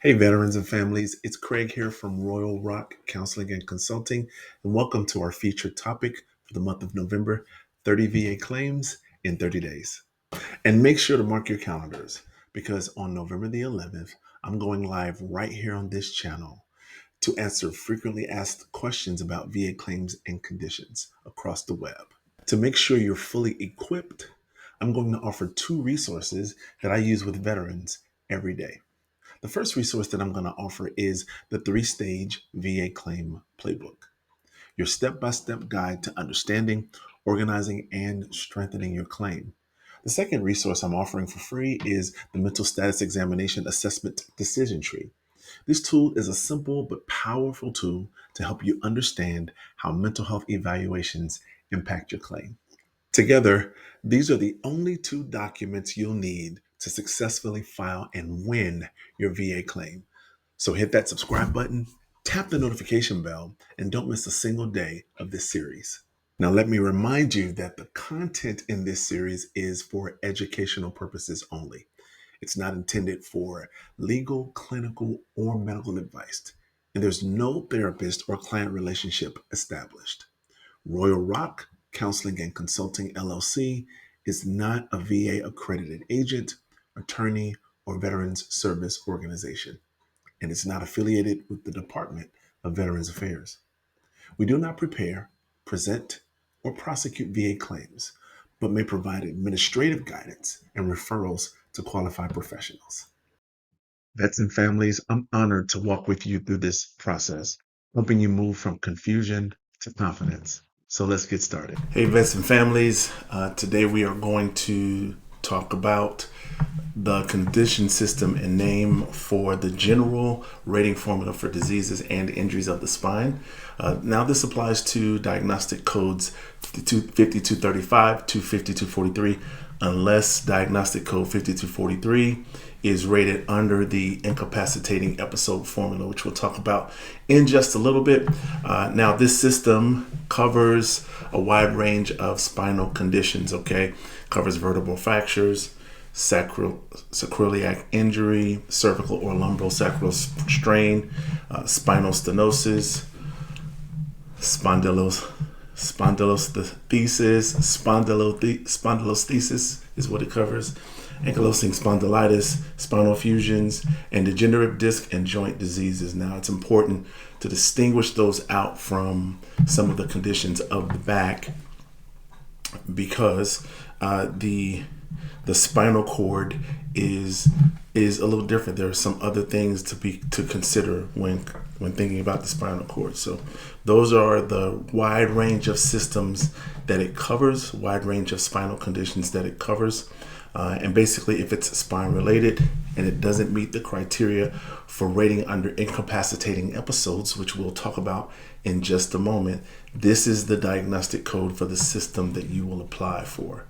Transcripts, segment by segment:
Hey, veterans and families, it's Craig here from Royal Rock Counseling and Consulting, and welcome to our featured topic for the month of November: 30 VA claims in 30 days. And make sure to mark your calendars because on November the 11th, I'm going live right here on this channel to answer frequently asked questions about VA claims and conditions across the web. To make sure you're fully equipped, I'm going to offer two resources that I use with veterans every day. The first resource that I'm going to offer is the three-stage VA claim playbook, your step-by-step guide to understanding, organizing, and strengthening your claim. The second resource I'm offering for free is the Mental Status Examination Assessment Decision Tree. This tool is a simple but powerful tool to help you understand how mental health evaluations impact your claim. Together, these are the only two documents you'll need to successfully file and win your VA claim. So hit that subscribe button, tap the notification bell, and don't miss a single day of this series. Now, let me remind you that the content in this series is for educational purposes only. It's not intended for legal, clinical, or medical advice, and there's no therapist or client relationship established. Royal Rock Counseling and Consulting LLC is not a VA accredited agent, attorney, or Veterans Service Organization, and it's not affiliated with the Department of Veterans Affairs. We do not prepare, present, or prosecute VA claims, but may provide administrative guidance and referrals to qualified professionals. Vets and families, I'm honored to walk with you through this process, helping you move from confusion to confidence. So let's get started. Hey, vets and families. Today we are going to talk about the condition system and name for the general rating formula for diseases and injuries of the spine. Now this applies to diagnostic codes 5235 to 5243, unless diagnostic code 5243 is rated under the incapacitating episode formula, which we'll talk about in just a little bit. Now this system covers a wide range of spinal conditions, okay? Covers vertebral fractures, sacroiliac injury, cervical or lumbosacral strain, spinal stenosis, spondylolisthesis is what it covers, ankylosing spondylitis, spinal fusions, and degenerative disc and joint diseases. Now, it's important to distinguish those out from some of the conditions of the back because the spinal cord is a little different. There are some other things to consider when thinking about the spinal cord. So those are the wide range of systems that it covers, wide range of spinal conditions that it covers. And basically, if it's spine related and it doesn't meet the criteria for rating under incapacitating episodes, which we'll talk about in just a moment, this is the diagnostic code for the system that you will apply for.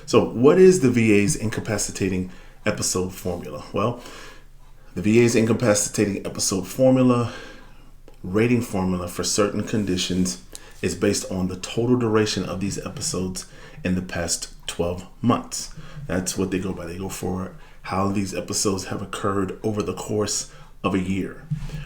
So what is the VA's incapacitating episode formula? Well, the VA's incapacitating episode formula, rating formula for certain conditions, is based on the total duration of these episodes in the past 12 months. That's what they go by. They go for how these episodes have occurred over the course of a year,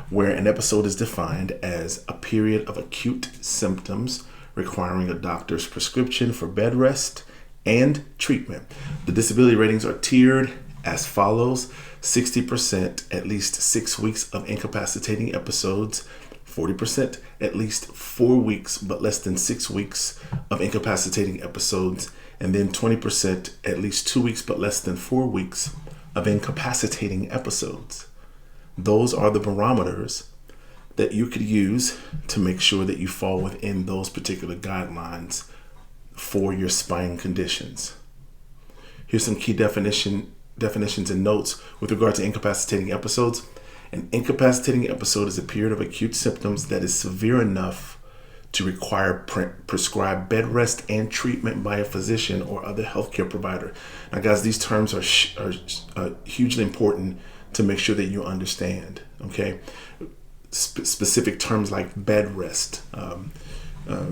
where an episode is defined as a period of acute symptoms requiring a doctor's prescription for bed rest and treatment. The disability ratings are tiered as follows: 60% at least 6 weeks of incapacitating episodes, 40% at least 4 weeks but less than 6 weeks of incapacitating episodes, and then 20% at least 2 weeks but less than 4 weeks of incapacitating episodes. Those are the barometers that you could use to make sure that you fall within those particular guidelines for your spine conditions. Here's some key definitions and notes with regard to incapacitating episodes. An incapacitating episode is a period of acute symptoms that is severe enough to require prescribed bed rest and treatment by a physician or other healthcare provider. Now, guys, these terms are hugely important to make sure that you understand, okay? Specific terms like bed rest,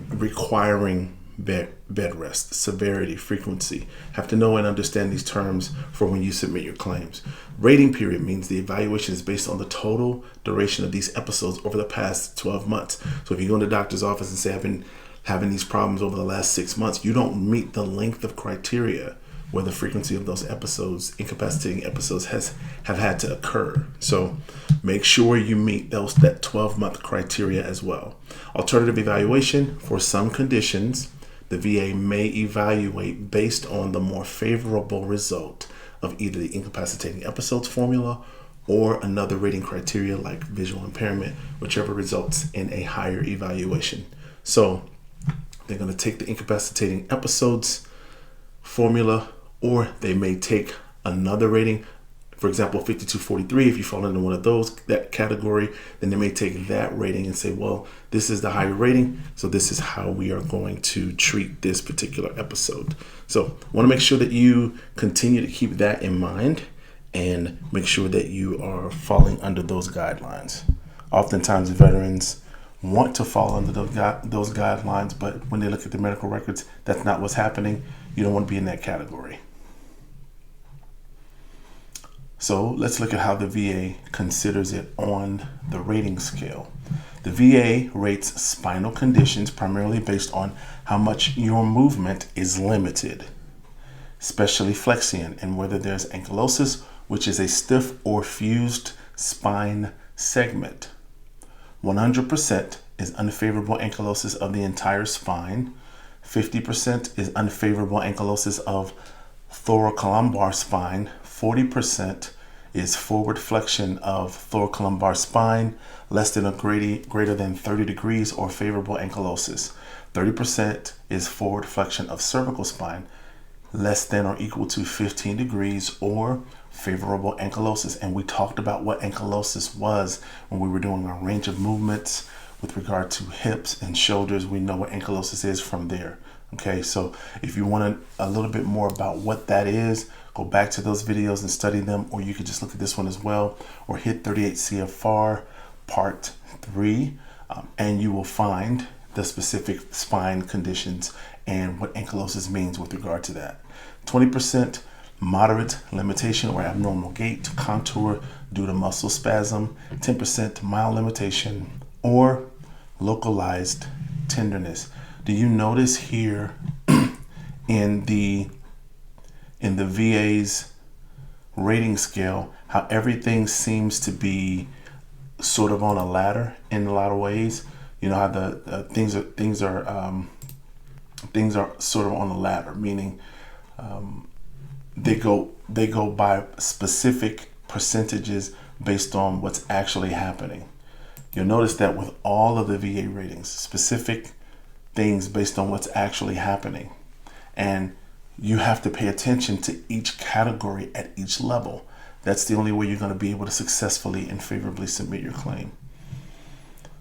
requiring bed rest, severity, frequency. Have to know and understand these terms for when you submit your claims. Rating period means the evaluation is based on the total duration of these episodes over the past 12 months. So if you go to the doctor's office and say, I've been having these problems over the last 6 months, you don't meet the length of criteria where the frequency of those episodes, incapacitating episodes, have had to occur. So make sure you meet that 12-month criteria as well. Alternative evaluation: for some conditions, the VA may evaluate based on the more favorable result of either the incapacitating episodes formula or another rating criteria like visual impairment, whichever results in a higher evaluation. So they're going to take the incapacitating episodes formula, or they may take another rating. For example, 5243, if you fall into one of that category, then they may take that rating and say, well, this is the higher rating, so this is how we are going to treat this particular episode. So want to make sure that you continue to keep that in mind and make sure that you are falling under those guidelines. Oftentimes veterans want to fall under those guidelines, but when they look at the medical records, that's not what's happening. You don't want to be in that category. So let's look at how the VA considers it on the rating scale. The VA rates spinal conditions primarily based on how much your movement is limited, especially flexion, and whether there's ankylosis, which is a stiff or fused spine segment. 100% is unfavorable ankylosis of the entire spine. 50% is unfavorable ankylosis of thoracolumbar spine. 40% is forward flexion of thoracolumbar spine, less than or greater than 30 degrees, or favorable ankylosis. 30% is forward flexion of cervical spine, less than or equal to 15 degrees, or favorable ankylosis. And we talked about what ankylosis was when we were doing our range of movements with regard to hips and shoulders. We know what ankylosis is from there. Okay, so if you want a little bit more about what that is, go back to those videos and study them, or you could just look at this one as well, or hit 38 CFR Part 3, and you will find the specific spine conditions and what ankylosis means with regard to that. 20% moderate limitation or abnormal gait, contour due to muscle spasm. 10% mild limitation or localized tenderness. Do you notice here in the VA's rating scale how everything seems to be sort of on a ladder in a lot of ways? You know how the things are sort of on a ladder, meaning they go by specific percentages based on what's actually happening. You'll notice that with all of the VA ratings, specific things based on what's actually happening. And you have to pay attention to each category at each level. That's the only way you're going to be able to successfully and favorably submit your claim.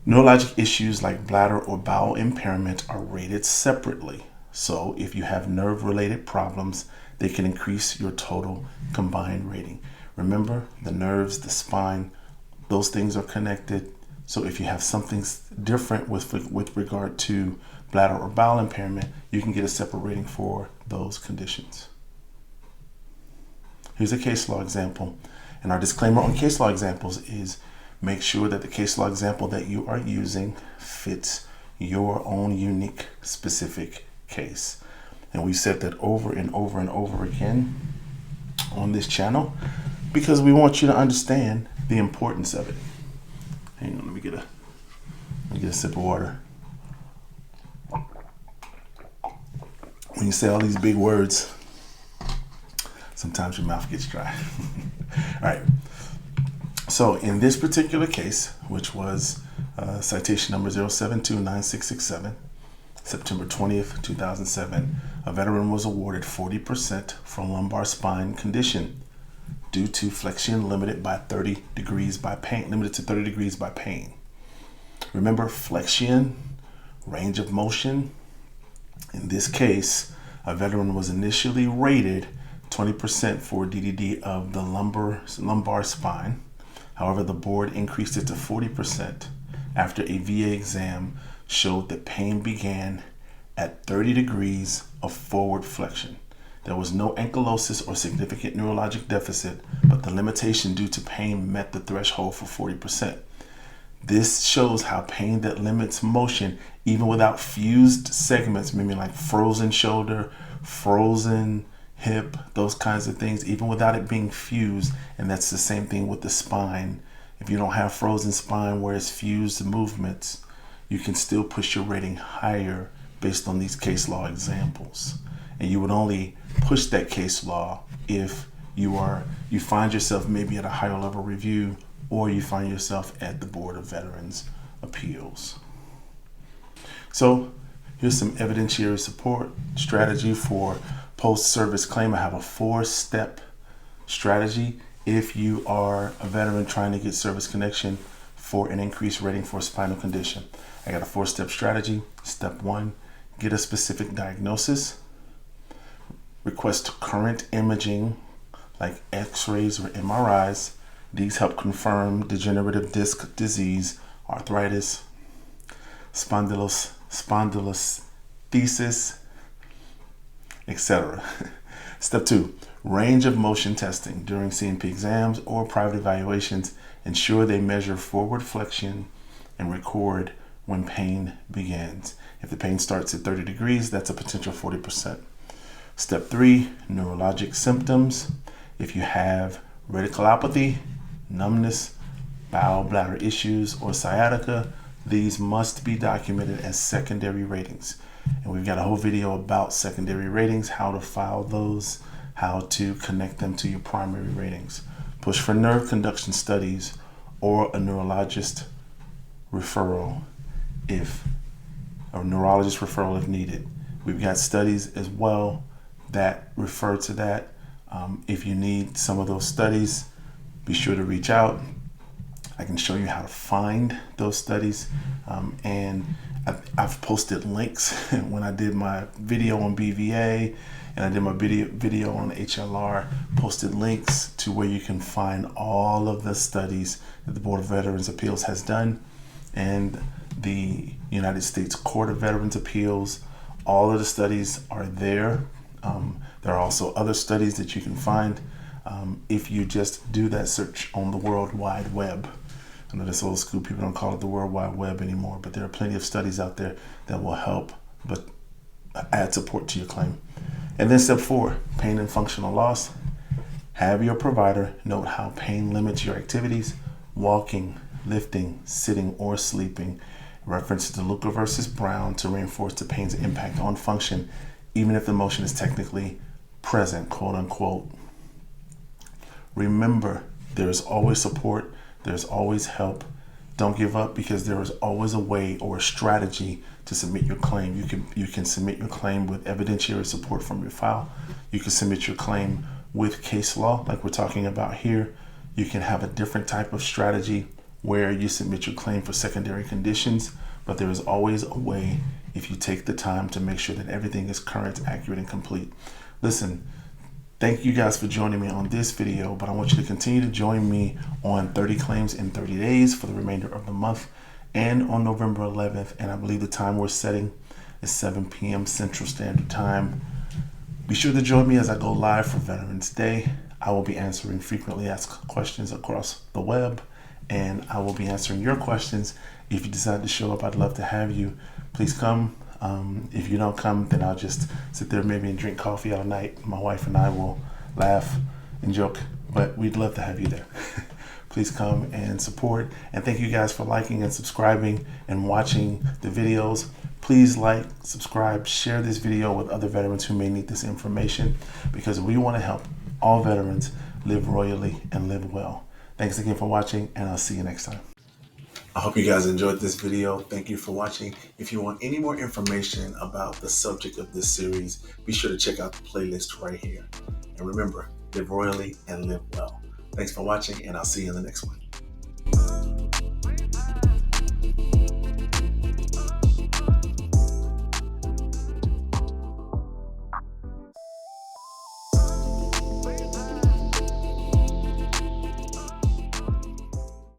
Neurologic issues like bladder or bowel impairment are rated separately. So if you have nerve-related problems, they can increase your total combined rating. Remember, the nerves, the spine, those things are connected. So if you have something different with regard to bladder or bowel impairment, you can get a separate rating for those conditions. Here's a case law example. And our disclaimer on case law examples is make sure that the case law example that you are using fits your own unique specific case. And we said that over and over and over again on this channel because we want you to understand the importance of it. Hang on, let me get a sip of water. When you say all these big words, sometimes your mouth gets dry. All right. So in this particular case, which was citation number 0729667, September 20th, 2007, a veteran was awarded 40% for lumbar spine condition due to flexion limited to 30 degrees by pain. Remember, flexion, range of motion. In this case, a veteran was initially rated 20% for DDD of the lumbar spine. However, the board increased it to 40% after a VA exam showed that pain began at 30 degrees of forward flexion. There was no ankylosis or significant neurologic deficit, but the limitation due to pain met the threshold for 40%. This shows how pain that limits motion, even without fused segments, meaning like frozen shoulder, frozen hip, those kinds of things, even without it being fused. And that's the same thing with the spine. If you don't have frozen spine where it's fused movements, you can still push your rating higher based on these case law examples. And you would only push that case law if you find yourself maybe at a higher level review, or you find yourself at the Board of Veterans Appeals. So here's some evidentiary support strategy for post-service claim. I have a 4-step strategy if you are a veteran trying to get service connection for an increased rating for a spinal condition. I got a 4-step strategy. Step 1, get a specific diagnosis. Request current imaging like x-rays or MRIs. These help confirm degenerative disc disease, arthritis, spondylolisthesis, etc. Step 2, range of motion testing. During C&P exams or private evaluations, ensure they measure forward flexion and record when pain begins. If the pain starts at 30 degrees, that's a potential 40%. Step 3, neurologic symptoms. If you have radiculopathy, numbness, bowel bladder issues, or sciatica, these must be documented as secondary ratings. And we've got a whole video about secondary ratings, how to file those, how to connect them to your primary ratings. Push for nerve conduction studies or a neurologist referral if needed. We've got studies as well that refer to that. If you need some of those studies, be sure to reach out. I can show you how to find those studies. And I've posted links when I did my video on BVA and I did my video on HLR, posted links to where you can find all of the studies that the Board of Veterans Appeals has done and the United States Court of Veterans Appeals. All of the studies are there. There are also other studies that you can find if you just do that search on the World Wide Web. I know that's old school, people don't call it the World Wide Web anymore, but there are plenty of studies out there that will help but add support to your claim. And then step 4, pain and functional loss. Have your provider note how pain limits your activities, walking, lifting, sitting, or sleeping. Reference DeLuca versus Brown to reinforce the pain's impact on function, even if the motion is technically present, quote unquote. Remember, there is always support, there's always help. Don't give up, because there is always a way or a strategy to submit your claim. You can submit your claim with evidentiary support from your file. You can submit your claim with case law, like we're talking about here. You can have a different type of strategy where you submit your claim for secondary conditions, but there is always a way if you take the time to make sure that everything is current, accurate, and complete. Listen, thank you guys for joining me on this video, but I want you to continue to join me on 30 claims in 30 days for the remainder of the month and on November 11th. And I believe the time we're setting is 7 p.m. Central Standard Time. Be sure to join me as I go live for Veterans Day. I will be answering frequently asked questions across the web, and I will be answering your questions. If you decide to show up, I'd love to have you. Please come. If you don't come, then I'll just sit there maybe and drink coffee all night. My wife and I will laugh and joke, but we'd love to have you there. Please come and support. And thank you guys for liking and subscribing and watching the videos. Please like, subscribe, share this video with other veterans who may need this information, because we want to help all veterans live royally and live well. Thanks again for watching, and I'll see you next time. I hope you guys enjoyed this video. Thank you for watching. If you want any more information about the subject of this series, be sure to check out the playlist right here. And remember, live royally and live well. Thanks for watching, and I'll see you in the next one.